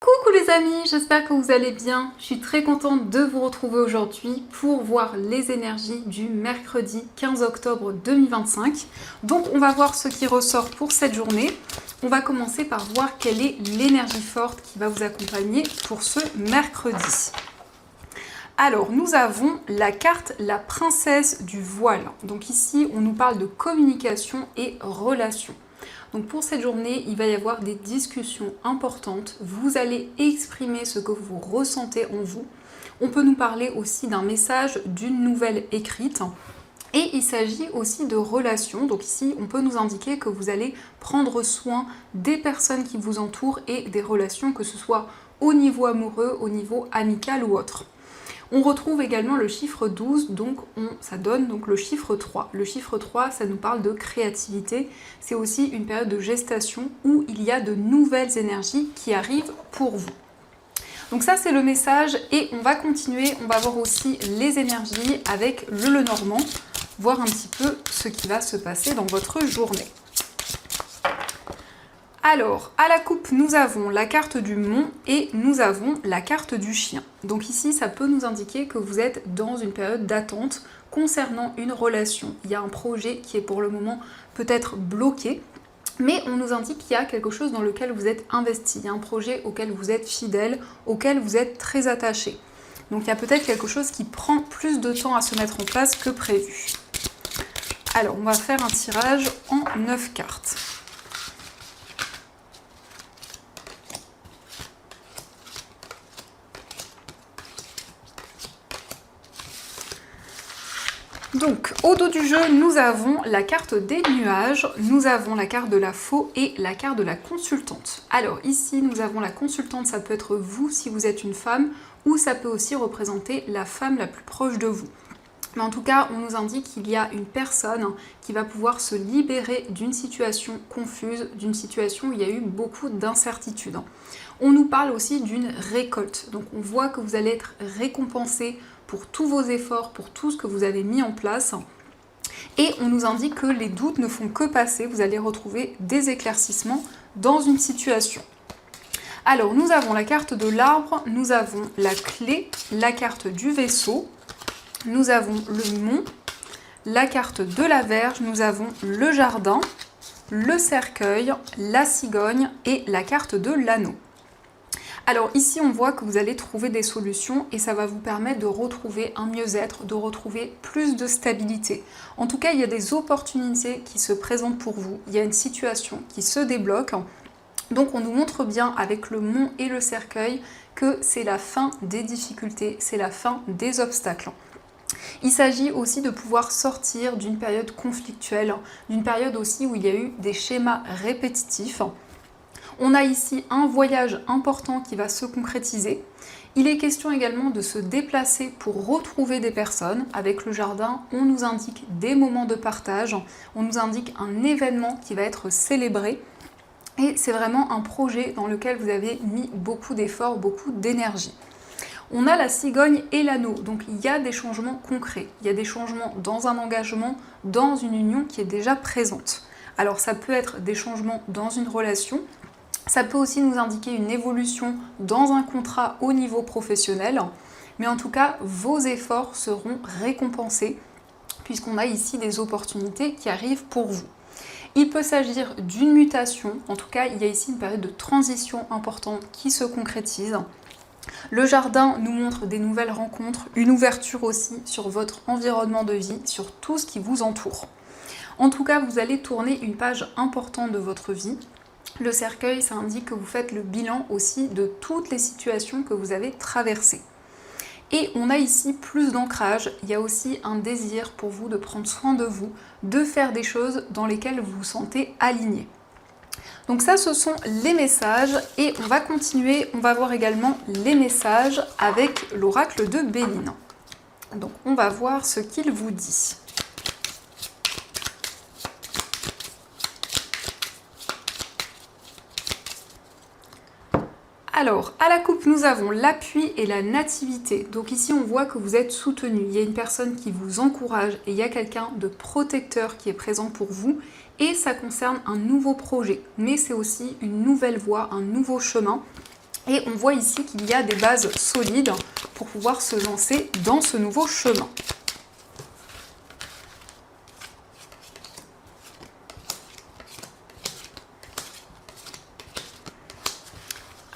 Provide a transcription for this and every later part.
Coucou les amis, j'espère que vous allez bien. Je suis très contente de vous retrouver aujourd'hui pour voir les énergies du mercredi 15 octobre 2025. Donc on va voir ce qui ressort pour cette journée. On va commencer par voir quelle est l'énergie forte qui va vous accompagner pour ce mercredi. Alors, nous avons la carte La Princesse du Voile. Donc ici, on nous parle de communication et relations. Donc pour cette journée, il va y avoir des discussions importantes. Vous allez exprimer ce que vous ressentez en vous. On peut nous parler aussi d'un message, d'une nouvelle écrite. Et il s'agit aussi de relations. Donc ici, on peut nous indiquer que vous allez prendre soin des personnes qui vous entourent et des relations, que ce soit au niveau amoureux, au niveau amical ou autre. On retrouve également le chiffre 12, donc ça donne donc le chiffre 3. Le chiffre 3, ça nous parle de créativité. C'est aussi une période de gestation où il y a de nouvelles énergies qui arrivent pour vous. Donc ça, c'est le message et on va continuer. On va voir aussi les énergies avec le Lenormand, voir un petit peu ce qui va se passer dans votre journée. Alors, à la coupe, nous avons la carte du mont et nous avons la carte du chien. Donc ici, ça peut nous indiquer que vous êtes dans une période d'attente concernant une relation. Il y a un projet qui est pour le moment peut-être bloqué, mais on nous indique qu'il y a quelque chose dans lequel vous êtes investi. Il y a un projet auquel vous êtes fidèle, auquel vous êtes très attaché. Donc il y a peut-être quelque chose qui prend plus de temps à se mettre en place que prévu. Alors, on va faire un tirage en 9 cartes. Donc, au dos du jeu, nous avons la carte des nuages, nous avons la carte de la faux et la carte de la consultante. Alors ici, nous avons la consultante, ça peut être vous si vous êtes une femme, ou ça peut aussi représenter la femme la plus proche de vous. Mais en tout cas, on nous indique qu'il y a une personne qui va pouvoir se libérer d'une situation confuse, d'une situation où il y a eu beaucoup d'incertitudes. On nous parle aussi d'une récolte. Donc on voit que vous allez être récompensé pour tous vos efforts, pour tout ce que vous avez mis en place. Et on nous indique que les doutes ne font que passer. Vous allez retrouver des éclaircissements dans une situation. Alors, nous avons la carte de l'arbre, nous avons la clé, la carte du vaisseau, nous avons le mont, la carte de la verge, nous avons le jardin, le cercueil, la cigogne et la carte de l'anneau. Alors ici, on voit que vous allez trouver des solutions et ça va vous permettre de retrouver un mieux-être, de retrouver plus de stabilité. En tout cas, il y a des opportunités qui se présentent pour vous. Il y a une situation qui se débloque. Donc on nous montre bien avec le mont et le cercueil que c'est la fin des difficultés, c'est la fin des obstacles. Il s'agit aussi de pouvoir sortir d'une période conflictuelle, d'une période aussi où il y a eu des schémas répétitifs. On a ici un voyage important qui va se concrétiser. Il est question également de se déplacer pour retrouver des personnes. Avec le jardin, on nous indique des moments de partage, on nous indique un événement qui va être célébré. Et c'est vraiment un projet dans lequel vous avez mis beaucoup d'efforts, beaucoup d'énergie. On a la cigogne et l'anneau, donc il y a des changements concrets. Il y a des changements dans un engagement, dans une union qui est déjà présente. Alors ça peut être des changements dans une relation, ça peut aussi nous indiquer une évolution dans un contrat au niveau professionnel, mais en tout cas, vos efforts seront récompensés puisqu'on a ici des opportunités qui arrivent pour vous. Il peut s'agir d'une mutation, en tout cas, il y a ici une période de transition importante qui se concrétise. Le jardin nous montre des nouvelles rencontres, une ouverture aussi sur votre environnement de vie, sur tout ce qui vous entoure. En tout cas, vous allez tourner une page importante de votre vie. Le cercueil, ça indique que vous faites le bilan aussi de toutes les situations que vous avez traversées. Et on a ici plus d'ancrage, il y a aussi un désir pour vous de prendre soin de vous, de faire des choses dans lesquelles vous vous sentez aligné. Donc ça, ce sont les messages et on va continuer, on va voir également les messages avec l'oracle de Béline. Donc on va voir ce qu'il vous dit. Alors, à la coupe, nous avons l'appui et la nativité. Donc ici, on voit que vous êtes soutenu. Il y a une personne qui vous encourage et il y a quelqu'un de protecteur qui est présent pour vous. Et ça concerne un nouveau projet. Mais c'est aussi une nouvelle voie, un nouveau chemin. Et on voit ici qu'il y a des bases solides pour pouvoir se lancer dans ce nouveau chemin.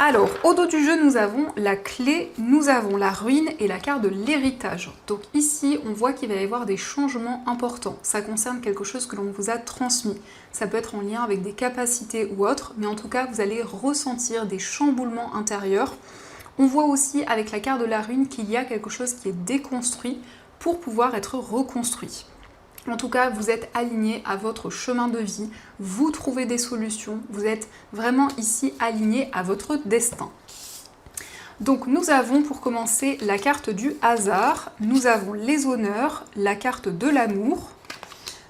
Alors, au dos du jeu, nous avons la clé, nous avons la ruine et la carte de l'héritage. Donc ici, on voit qu'il va y avoir des changements importants. Ça concerne quelque chose que l'on vous a transmis. Ça peut être en lien avec des capacités ou autres, mais en tout cas, vous allez ressentir des chamboulements intérieurs. On voit aussi avec la carte de la ruine qu'il y a quelque chose qui est déconstruit pour pouvoir être reconstruit. En tout cas, vous êtes aligné à votre chemin de vie, vous trouvez des solutions, vous êtes vraiment ici aligné à votre destin. Donc nous avons pour commencer la carte du hasard, nous avons les honneurs, la carte de l'amour,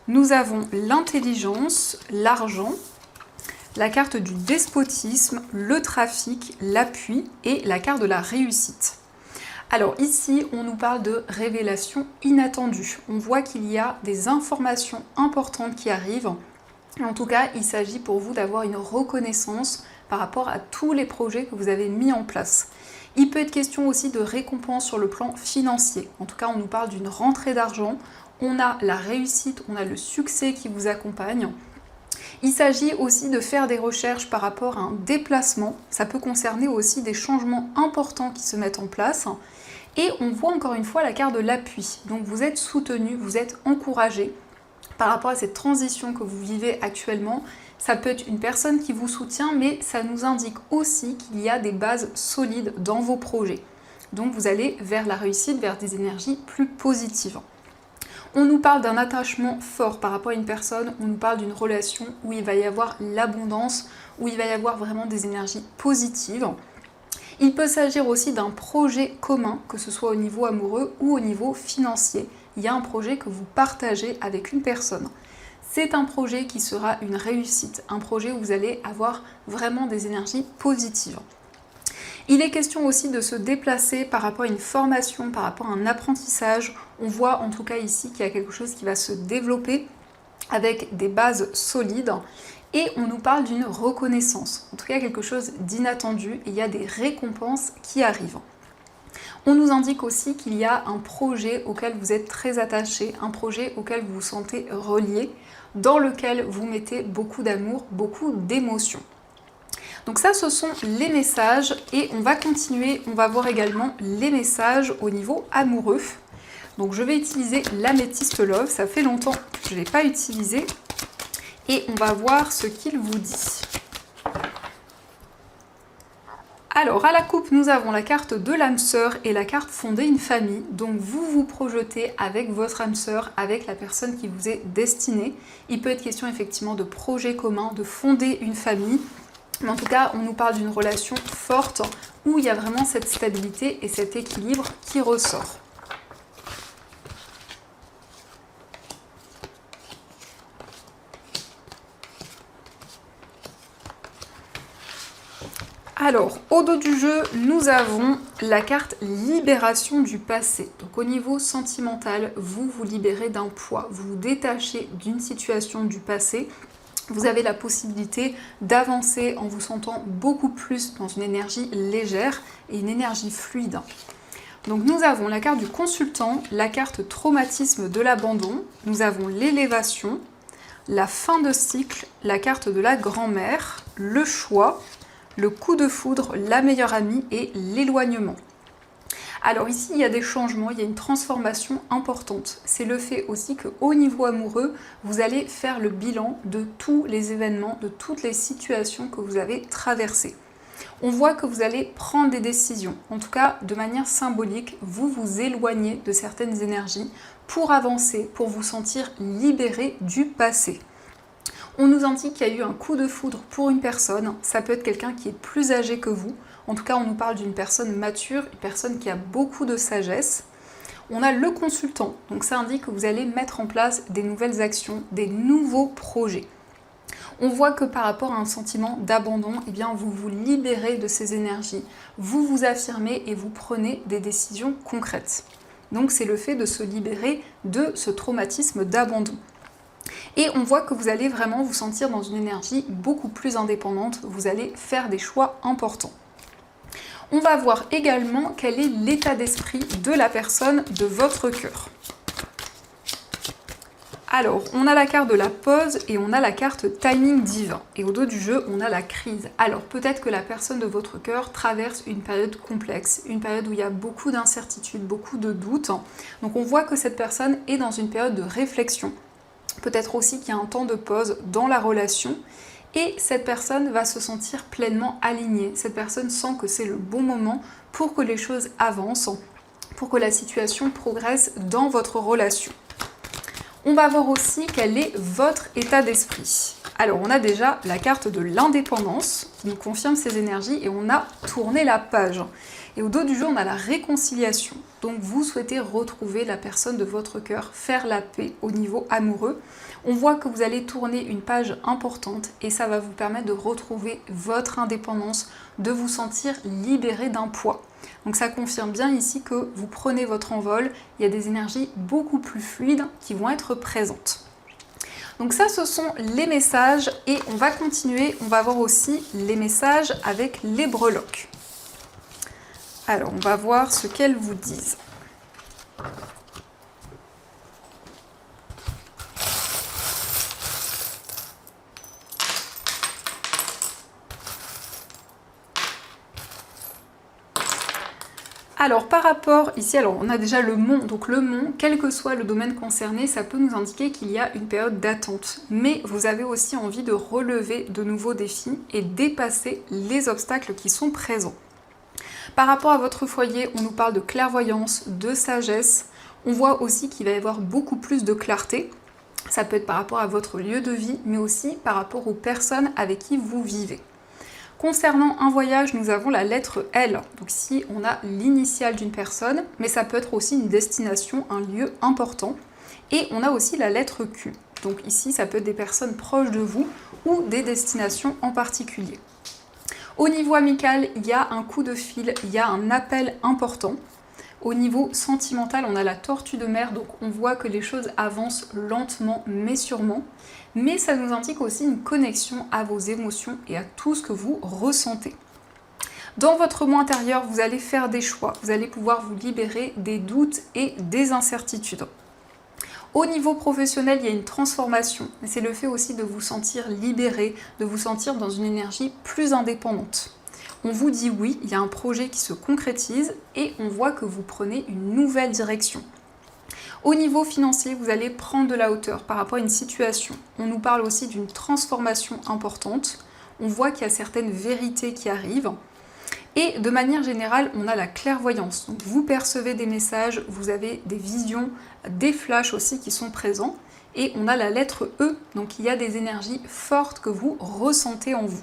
nous avons l'intelligence, l'argent, la carte du despotisme, le trafic, l'appui et la carte de la réussite. Alors ici, on nous parle de révélations inattendues. On voit qu'il y a des informations importantes qui arrivent. En tout cas, il s'agit pour vous d'avoir une reconnaissance par rapport à tous les projets que vous avez mis en place. Il peut être question aussi de récompense sur le plan financier. En tout cas, on nous parle d'une rentrée d'argent. On a la réussite, on a le succès qui vous accompagne. Il s'agit aussi de faire des recherches par rapport à un déplacement. Ça peut concerner aussi des changements importants qui se mettent en place. Et on voit encore une fois la carte de l'appui. Donc vous êtes soutenu, vous êtes encouragé par rapport à cette transition que vous vivez actuellement. Ça peut être une personne qui vous soutient, mais ça nous indique aussi qu'il y a des bases solides dans vos projets. Donc vous allez vers la réussite, vers des énergies plus positives. On nous parle d'un attachement fort par rapport à une personne, on nous parle d'une relation où il va y avoir l'abondance, où il va y avoir vraiment des énergies positives. Il peut s'agir aussi d'un projet commun, que ce soit au niveau amoureux ou au niveau financier. Il y a un projet que vous partagez avec une personne. C'est un projet qui sera une réussite, un projet où vous allez avoir vraiment des énergies positives. Il est question aussi de se déplacer par rapport à une formation, par rapport à un apprentissage. On voit en tout cas ici qu'il y a quelque chose qui va se développer avec des bases solides et on nous parle d'une reconnaissance, en tout cas quelque chose d'inattendu et il y a des récompenses qui arrivent. On nous indique aussi qu'il y a un projet auquel vous êtes très attaché, un projet auquel vous vous sentez relié, dans lequel vous mettez beaucoup d'amour, beaucoup d'émotions. Donc ça, ce sont les messages et on va continuer, on va voir également les messages au niveau amoureux. Donc je vais utiliser l'améthyste love, ça fait longtemps que je ne l'ai pas utilisé et on va voir ce qu'il vous dit. Alors à la coupe, nous avons la carte de l'âme sœur et la carte fonder une famille. Donc vous vous projetez avec votre âme sœur, avec la personne qui vous est destinée. Il peut être question effectivement de projet commun, de fonder une famille. Mais en tout cas, on nous parle d'une relation forte où il y a vraiment cette stabilité et cet équilibre qui ressort. Alors, au dos du jeu, nous avons la carte libération du passé. Donc au niveau sentimental, vous vous libérez d'un poids, vous vous détachez d'une situation du passé. Vous avez la possibilité d'avancer en vous sentant beaucoup plus dans une énergie légère et une énergie fluide. Donc nous avons la carte du consultant, la carte traumatisme de l'abandon, nous avons l'élévation, la fin de cycle, la carte de la grand-mère, le choix, le coup de foudre, la meilleure amie et l'éloignement. Alors ici, il y a des changements, il y a une transformation importante. C'est le fait aussi qu'au niveau amoureux, vous allez faire le bilan de tous les événements, de toutes les situations que vous avez traversées. On voit que vous allez prendre des décisions. En tout cas, de manière symbolique, vous vous éloignez de certaines énergies pour avancer, pour vous sentir libéré du passé. On nous indique qu'il y a eu un coup de foudre pour une personne. Ça peut être quelqu'un qui est plus âgé que vous. En tout cas, on nous parle d'une personne mature, une personne qui a beaucoup de sagesse. On a le consultant. Donc ça indique que vous allez mettre en place des nouvelles actions, des nouveaux projets. On voit que par rapport à un sentiment d'abandon, eh bien, vous vous libérez de ces énergies. Vous vous affirmez et vous prenez des décisions concrètes. Donc c'est le fait de se libérer de ce traumatisme d'abandon. Et on voit que vous allez vraiment vous sentir dans une énergie beaucoup plus indépendante, vous allez faire des choix importants. On va voir également quel est l'état d'esprit de la personne de votre cœur. Alors, on a la carte de la pause et on a la carte timing divin. Et au dos du jeu, on a la crise. Alors, peut-être que la personne de votre cœur traverse une période complexe, une période où il y a beaucoup d'incertitudes, beaucoup de doutes. Donc, on voit que cette personne est dans une période de réflexion. Peut-être aussi qu'il y a un temps de pause dans la relation. Et cette personne va se sentir pleinement alignée. Cette personne sent que c'est le bon moment pour que les choses avancent, pour que la situation progresse dans votre relation. On va voir aussi quel est votre état d'esprit. Alors, on a déjà la carte de l'indépendance qui nous confirme ces énergies et on a tourné la page. Et au dos du jeu, on a la réconciliation. Donc, vous souhaitez retrouver la personne de votre cœur, faire la paix au niveau amoureux. On voit que vous allez tourner une page importante et ça va vous permettre de retrouver votre indépendance, de vous sentir libéré d'un poids. Donc ça confirme bien ici que vous prenez votre envol, il y a des énergies beaucoup plus fluides qui vont être présentes. Donc ça, ce sont les messages et on va continuer, on va voir aussi les messages avec les breloques. Alors, on va voir ce qu'elles vous disent. Alors par rapport ici, alors on a déjà le mont, donc le mont, quel que soit le domaine concerné, ça peut nous indiquer qu'il y a une période d'attente. Mais vous avez aussi envie de relever de nouveaux défis et dépasser les obstacles qui sont présents. Par rapport à votre foyer, on nous parle de clairvoyance, de sagesse. On voit aussi qu'il va y avoir beaucoup plus de clarté. Ça peut être par rapport à votre lieu de vie, mais aussi par rapport aux personnes avec qui vous vivez. Concernant un voyage, nous avons la lettre L. Donc ici, on a l'initiale d'une personne, mais ça peut être aussi une destination, un lieu important. Et on a aussi la lettre Q. Donc ici, ça peut être des personnes proches de vous ou des destinations en particulier. Au niveau amical, il y a un coup de fil, il y a un appel important. Au niveau sentimental, on a la tortue de mer, donc on voit que les choses avancent lentement mais sûrement. Mais ça nous indique aussi une connexion à vos émotions et à tout ce que vous ressentez. Dans votre moi intérieur, vous allez faire des choix, vous allez pouvoir vous libérer des doutes et des incertitudes. Au niveau professionnel, il y a une transformation, mais c'est le fait aussi de vous sentir libéré, de vous sentir dans une énergie plus indépendante. On vous dit oui, il y a un projet qui se concrétise et on voit que vous prenez une nouvelle direction. Au niveau financier, vous allez prendre de la hauteur par rapport à une situation. On nous parle aussi d'une transformation importante. On voit qu'il y a certaines vérités qui arrivent. Et de manière générale, on a la clairvoyance. Donc vous percevez des messages, vous avez des visions, des flashs aussi qui sont présents. Et on a la lettre E, donc il y a des énergies fortes que vous ressentez en vous.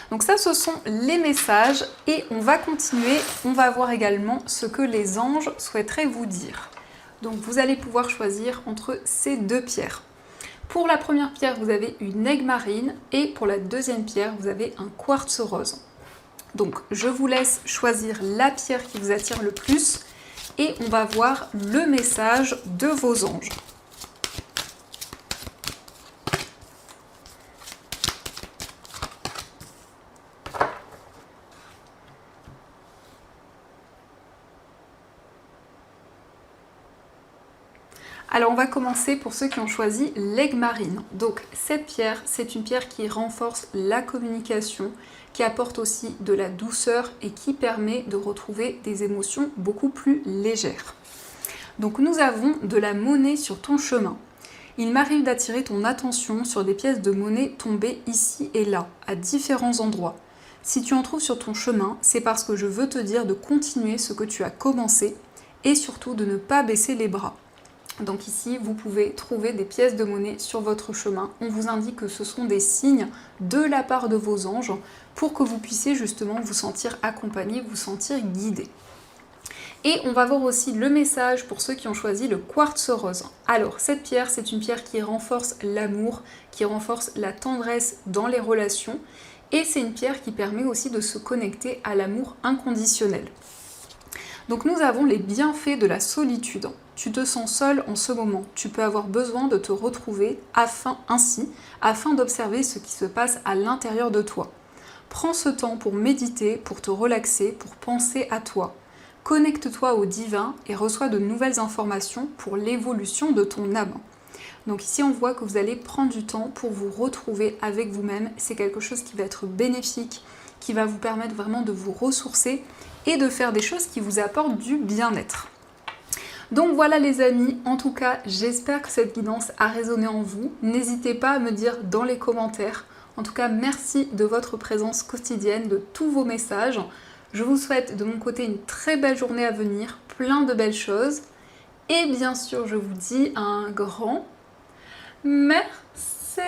Donc ça, ce sont les messages et on va continuer. On va voir également ce que les anges souhaiteraient vous dire. Donc vous allez pouvoir choisir entre ces deux pierres. Pour la première pierre, vous avez une aigue marine et pour la deuxième pierre, vous avez un quartz rose. Donc je vous laisse choisir la pierre qui vous attire le plus et on va voir le message de vos anges. Alors on va commencer pour ceux qui ont choisi l'aigue marine. Donc cette pierre, c'est une pierre qui renforce la communication, qui apporte aussi de la douceur et qui permet de retrouver des émotions beaucoup plus légères. Donc nous avons de la monnaie sur ton chemin. Il m'arrive d'attirer ton attention sur des pièces de monnaie tombées ici et là, à différents endroits. Si tu en trouves sur ton chemin, c'est parce que je veux te dire de continuer ce que tu as commencé et surtout de ne pas baisser les bras. Donc ici, vous pouvez trouver des pièces de monnaie sur votre chemin. On vous indique que ce sont des signes de la part de vos anges pour que vous puissiez justement vous sentir accompagné, vous sentir guidé. Et on va voir aussi le message pour ceux qui ont choisi le quartz rose. Alors, cette pierre, c'est une pierre qui renforce l'amour, qui renforce la tendresse dans les relations. Et c'est une pierre qui permet aussi de se connecter à l'amour inconditionnel. Donc nous avons les bienfaits de la solitude. Tu te sens seul en ce moment. Tu peux avoir besoin de te retrouver afin d'observer ce qui se passe à l'intérieur de toi. Prends ce temps pour méditer, pour te relaxer, pour penser à toi. Connecte-toi au divin et reçois de nouvelles informations pour l'évolution de ton âme. Donc ici on voit que vous allez prendre du temps pour vous retrouver avec vous-même. C'est quelque chose qui va être bénéfique, qui va vous permettre vraiment de vous ressourcer et de faire des choses qui vous apportent du bien-être. Donc voilà les amis, en tout cas j'espère que cette guidance a résonné en vous. N'hésitez pas à me dire dans les commentaires. En tout cas merci de votre présence quotidienne, de tous vos messages. Je vous souhaite de mon côté une très belle journée à venir, plein de belles choses. Et bien sûr je vous dis un grand merci.